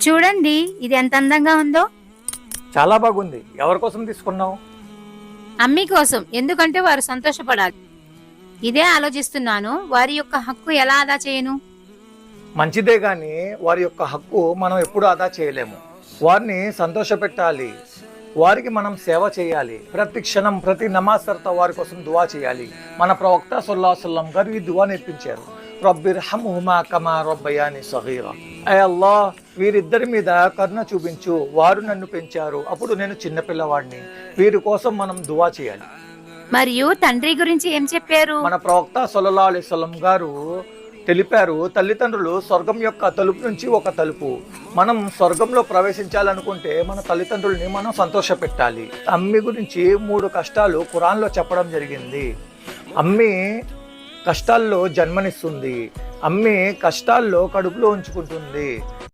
చూడండి ఇది ఎంత అందంగా ఉందో. చాలా బాగుంది. ఎవరి కోసం తీసుకున్నావు? అమ్మి కోసం, ఎందుకంటే వారు సంతోషపడాలి. ఇదే ఆలోచిస్తున్నాను, వారి యొక్క హక్కు ఎలా ఆదా చేయను. మంచిదే గాని వారి యొక్క హక్కు మనం ఎప్పుడు ఆదా చేయలేము. వారిని సంతోషపెట్టాలి, వారికి మనం సేవ చేయాలి. ప్రతి క్షణం ప్రతి నమాజ్ తర్వాత వారి కోసం దువా చేయాలి. మన ప్రవక్త సల్లల్లాహు అలైహి వసల్లం గారు ఈ దువా నేర్పించారు. రబ్బిర్హమ్హుమా కమా రబ్బయాని సగీరా. అయ్ అల్లాహ్, వీరిద్దరి మీద కరుణ చూపించు, వారు నన్ను పెంచారు అప్పుడు నేను చిన్నపిల్లవాడిని. వీరి కోసం మనం దువా చేయాలి. మరియు తండ్రి గురించి ఏం చెప్పారు? మన ప్రవక్త సల్లల్లాహు అలైహి వసల్లం గారు తెలిపారు, తల్లిదండ్రులు స్వర్గం యొక్క తలుపు నుంచి ఒక తలుపు. మనం స్వర్గంలో ప్రవేశించాలనుకుంటే మన తల్లిదండ్రుల్ని మనం సంతోషపెట్టాలి. అమ్మి గురించి 3 కష్టాలు ఖురాన్లో చెప్పడం జరిగింది. అమ్మి కష్టాల్లో జన్మనిస్తుంది, అమ్మి కష్టాల్లో కడుపులో ఉంచుకుంటుంది.